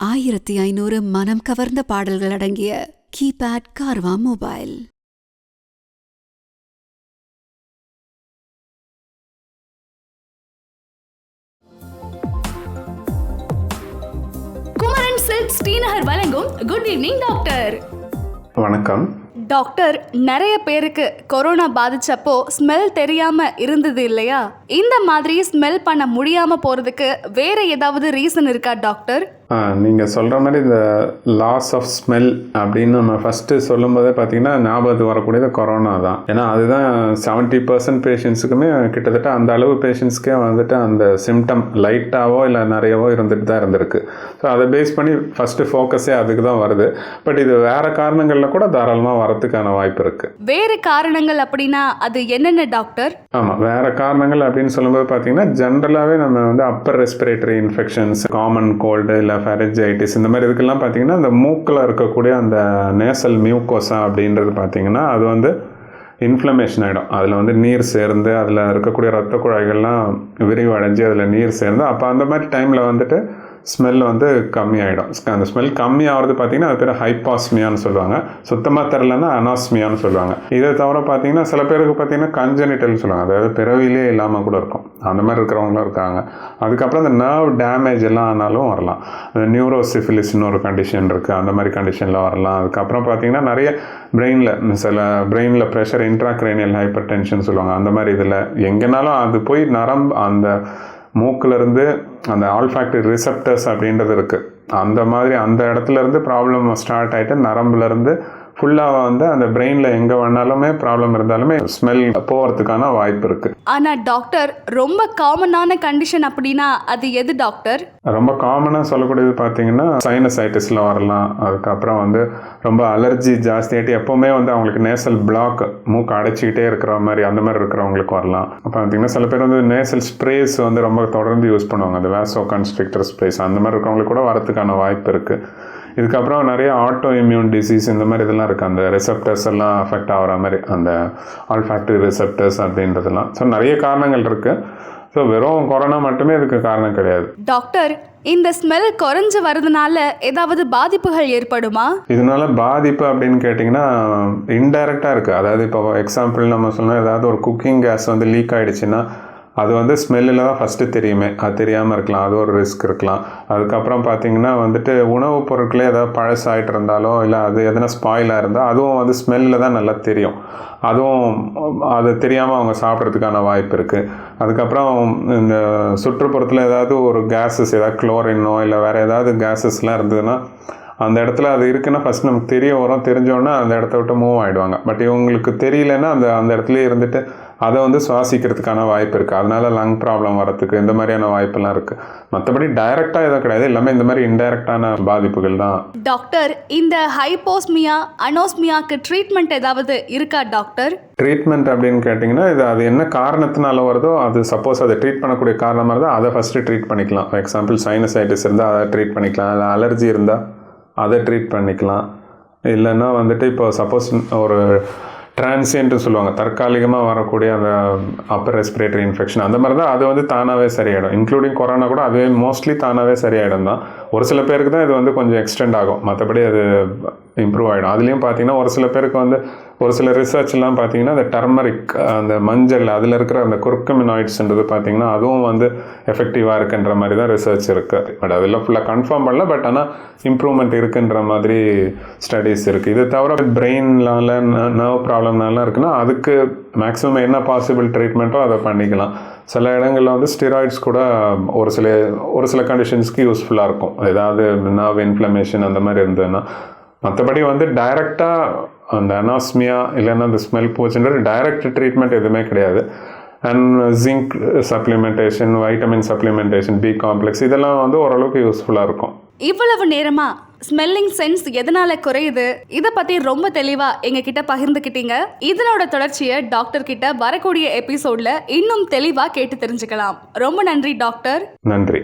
1500 மனம் கவர்ந்த பாடல்கள் அடங்கிய கீபேட் கார்வா மொபைல். குமரன் சில்க்ஸ் ஸ்ரீநகர் வழங்கும் குட் ஈவினிங் டாக்டர். வணக்கம் டாக்டர், நிறைய பேருக்கு கொரோனா பாதிச்சப்போ ஸ்மெல் தெரியாம இருந்தது இல்லையா? இந்த மாதிரி ஸ்மெல் பண்ண முடியாம போறதுக்கு வேற ஏதாவது ரீசன் இருக்கா டாக்டர்? நீங்கள் சொல்கிற மாதிரி இந்த லாஸ் ஆஃப் ஸ்மெல் அப்படின்னு நம்ம ஃபஸ்ட்டு சொல்லும் போதே பார்த்தீங்கன்னா ஞாபகத்துக்கு வரக்கூடியது கொரோனா தான். ஏன்னா அதுதான் 70% பேஷண்ட்ஸுக்குமே கிட்டத்தட்ட அந்த அளவு பேஷண்ட்ஸ்க்கே வந்துட்டு அந்த சிம்டம் லைட்டாவோ இல்லை நிறையவோ இருந்துட்டு தான் இருந்திருக்கு. ஸோ அதை பேஸ் பண்ணி ஃபஸ்ட்டு ஃபோக்கஸே அதுக்கு தான் வருது. பட் இது வேறு காரணங்களில் கூட தாராளமாக வரத்துக்கான வாய்ப்பு இருக்குது. வேறு காரணங்கள் அப்படின்னா அது என்னென்ன டாக்டர்? ஆமாம், வேறு காரணங்கள் அப்படின்னு சொல்லும்போது பார்த்தீங்கன்னா ஜென்ரலாகவே நம்ம வந்து Appar respiratory infections, common cold இல்லை ஃபெரஞ்சிட்டிஸ், இந்த மாதிரி இதுக்கெல்லாம் பார்த்தீங்கன்னா அந்த மூக்கில் இருக்கக்கூடிய அந்த நேசல் மியூக்கோசா அப்படின்றது பார்த்தீங்கன்னா அது வந்து இன்ஃப்ளமேஷன் ஆகிடும். அதில் வந்து நீர் சேர்ந்து அதில் இருக்கக்கூடிய ரத்த குழாய்கள்லாம் விரிவடைஞ்சு அதில் நீர் சேர்ந்து அப்போ அந்த மாதிரி டைமில் வந்துட்டு ஸ்மெல் வந்து கம்மியாகிடும். அந்த ஸ்மெல் கம்மி ஆகிறது பார்த்திங்கன்னா அது பேர் ஹைப்பாஸ்மியான்னு சொல்லுவாங்க. சுத்தமாக தெரிலன்னா அனாஸ்மியான்னு சொல்லுவாங்க. இதை தவிர பார்த்திங்கன்னா சில பேருக்கு பார்த்திங்கன்னா கன்ஜெனிட்டல்னு சொல்லுவாங்க, அதாவது பிறவிலே இல்லாமல் கூட இருக்கும். அந்த மாதிரி இருக்கிறவங்களும் இருக்காங்க. அதுக்கப்புறம் அந்த நர்வ் டேமேஜ் எல்லாம் ஆனாலும் வரலாம். அந்த நியூரோசிஃபிலிஸ்னு ஒரு கண்டிஷன் இருக்குது, அந்த மாதிரி கண்டிஷனில் வரலாம். அதுக்கப்புறம் பார்த்திங்கன்னா நிறைய பிரெயினில் ப்ரெஷர், இன்ட்ராக்ரேனியல் ஹைப்பர் டென்ஷன் சொல்லுவாங்க. அந்த மாதிரி இதில் எங்கேனாலும் அது போய் நரம்பு அந்த மூக்கிலேருந்து அந்த ஆல்ஃபாக்டரி ரிசெப்டர்ஸ் அப்படின்றது இருக்குது. அந்த மாதிரி அந்த இடத்துலேருந்து ப்ராப்ளம் ஸ்டார்ட் ஆகிட்டு நரம்புலேருந்து ஃபுல்லாக வந்து அந்த பிரெயினில் எங்கே வேணாலுமே ப்ராப்ளம் இருந்தாலுமே ஸ்மெல் போகிறதுக்கான வாய்ப்பு இருக்குது. ஆனால் டாக்டர், ரொம்ப காமனான கண்டிஷன் அப்படின்னா அது எது டாக்டர்? ரொம்ப காமனாக சொல்லக்கூடியது பார்த்தீங்கன்னா சைனசைட்டிஸில் வரலாம். அதுக்கப்புறம் வந்து ரொம்ப அலர்ஜி ஜாஸ்தியாகிட்டு எப்போவுமே வந்து அவங்களுக்கு நேசல் பிளாக், மூக்கு அடைச்சிக்கிட்டே இருக்கிற மாதிரி அந்த மாதிரி இருக்கிறவங்களுக்கு வரலாம். அப்போ பார்த்தீங்கன்னா சில பேர் வந்து நேசல் ஸ்ப்ரேஸ் வந்து ரொம்ப தொடர்ந்து யூஸ் பண்ணுவாங்க, அந்த வேசோ கன்ஸ்ட்ரிக்டர் ஸ்ப்ரேஸ், அந்த மாதிரி இருக்கிறவங்களுக்கு கூட வரதுக்கான வாய்ப்பு இருக்குது. இதுக்கப்புறம் நிறைய ஆட்டோ இம்யூன் டிசீஸ் இந்த மாதிரி இதெல்லாம் இருக்குது. அந்த ரிசெப்டர்ஸ் எல்லாம் அஃபெக்ட் ஆகிற மாதிரி அந்த ஆல்ஃபாக்டரி ரிசெப்டர்ஸ் அப்படின்றதுலாம். ஸோ நிறைய காரணங்கள் இருக்குது. ஸோ வெறும் கொரோனா மட்டுமே இதுக்கு காரணம் கிடையாது. டாக்டர், இந்த ஸ்மெல் குறைஞ்சு வரதுனால ஏதாவது பாதிப்புகள் ஏற்படுமா? இதனால பாதிப்பு அப்படின்னு கேட்டிங்கன்னா இன்டைரக்டாக இருக்குது. அதாவது இப்போ எக்ஸாம்பிள் நம்ம சொன்னால் ஏதாவது ஒரு குக்கிங் கேஸ் வந்து லீக் ஆகிடுச்சுன்னா அது வந்து ஸ்மெல்லில் தான் ஃபஸ்ட்டு தெரியுமே, அது தெரியாமல் இருக்கலாம், அது ஒரு ரிஸ்க் இருக்கலாம். அதுக்கப்புறம் பார்த்திங்கன்னா வந்துட்டு உணவுப் பொருட்களே ஏதாவது பழசாயிட்டு இருந்தாலோ இல்லை அது எதனா ஸ்பாயிலாக இருந்தால் அதுவும் வந்து ஸ்மெல்லில் தான் நல்லா தெரியும். அதுவும் அது தெரியாமல் அவங்க சாப்பிட்றதுக்கான வாய்ப்பு இருக்குது. அதுக்கப்புறம் இந்த சுற்றுப்புறத்தில் ஏதாவது ஒரு கேஸஸ், ஏதாவது குளோரினோ இல்லை வேறு ஏதாவது கேஸஸ்லாம் இருந்ததுன்னா அந்த இடத்துல அது இருக்குன்னா ஃபஸ்ட் நமக்கு தெரிய வரும். தெரிஞ்சோன்னா அந்த இடத்த விட்டு மூவ் ஆகிடுவாங்க. பட் இவங்களுக்கு தெரியலன்னா அந்த இடத்துலேயே இருந்துட்டு அதை வந்து சுவாசிக்கிறதுக்கான வாய்ப்பு இருக்குது. அதனால லங் ப்ராப்ளம் வரத்துக்கு இந்த மாதிரியான வாய்ப்பெல்லாம் இருக்குது. மற்றபடி டைரெக்டாக எதுவும் கிடையாது, எல்லாமே இந்த மாதிரி இன்டைரக்டான பாதிப்புகள் தான். டாக்டர், இந்த ஹைப்போஸ்மியா, அனோஸ்மியாக்கு ட்ரீட்மெண்ட் ஏதாவது இருக்கா டாக்டர்? ட்ரீட்மெண்ட் அப்படின்னு கேட்டிங்கன்னா அது என்ன காரணத்தினால வருதோ, அது சப்போஸ் அதை ட்ரீட் பண்ணக்கூடிய காரணமாக இருந்தால் அதை ஃபஸ்ட்டு ட்ரீட் பண்ணிக்கலாம். ஃபார் எக்ஸாம்பிள் சைனசைட்டிஸ் இருந்தால் அதை ட்ரீட் பண்ணிக்கலாம், இல்லை அலர்ஜி இருந்தால் அதை ட்ரீட் பண்ணிக்கலாம். இல்லைன்னா வந்துட்டு இப்போ சப்போஸ் ஒரு டிரான்சியன்ட்டு சொல்லுவாங்க, தற்காலிகமாக வரக்கூடிய அந்த அப்பர் ரெஸ்பிரேட்டரி இன்ஃபெக்ஷன், அந்த மாதிரி தான் அது வந்து தானாகவே சரியாயிடும். இன்க்ளூடிங் கொரோனா கூட அதுவே மோஸ்ட்லி தானாகவே சரியாயிடும் தான். ஒரு சில பேருக்கு தான் இது வந்து கொஞ்சம் எக்ஸ்டெண்ட் ஆகும், மற்றபடி அது இம்ப்ரூவ் ஆகிடும். அதுலேயும் பார்த்தீங்கன்னா ஒரு சில பேருக்கு வந்து ஒரு சில ரிசர்ச்லாம் பார்த்தீங்கன்னா அந்த டர்மரிக், அந்த மஞ்சள், அதில் இருக்கிற அந்த குர்குமினாய்ட்ஸ்ன்றது பார்த்தீங்கன்னா அதுவும் வந்து எஃபெக்டிவாக இருக்குன்ற மாதிரி தான் ரிசர்ச் இருக்குது. பட் அதெல்லாம் ஃபுல்லாக கன்ஃபார்ம் பண்ணல, பட் ஆனால் இம்ப்ரூவ்மெண்ட் இருக்குன்ற மாதிரி ஸ்டடீஸ் இருக்குது. இது தவிர பிரெயின்லால நர்வ் ப்ராப்ளம்னாலாம் இருக்குன்னா அதுக்கு மேக்ஸிமம் என்ன பாசிபிள் ட்ரீட்மெண்ட்டோ அதை பண்ணிக்கலாம். சில இடங்களில் வந்து ஸ்டெராய்ட்ஸ் கூட ஒரு சில கண்டிஷன்ஸ்க்கு யூஸ்ஃபுல்லாக இருக்கும், ஏதாவது நர்வ் இன்ஃப்ளமேஷன் அந்த மாதிரி இருந்ததுன்னா. மற்றபடி வந்து டைரெக்டாக அந்த அனாஸ்மியா இல்லைன்னா அந்த ஸ்மெல் போச்சுன்றது டைரக்ட் ட்ரீட்மெண்ட் எதுவுமே கிடையாது. And zinc supplementation, vitamin supplementation, B complex, இதெல்லாம் வந்து ஓரளவுக்கு யூஸ்ஃபுல்லாக இருக்கும். இவ்வளவு நேரமா ஸ்மெல்லிங் சென்ஸ் எதனால குறையுது இதை பத்தி ரொம்ப தெளிவா எங்ககிட்ட பகிர்ந்துக்கிட்டீங்க. இதனோட தொடர்ச்சியை டாக்டர் கிட்ட வரக்கூடிய எபிசோட்ல இன்னும் தெளிவா கேட்டு தெரிஞ்சுக்கலாம். ரொம்ப நன்றி டாக்டர். நன்றி.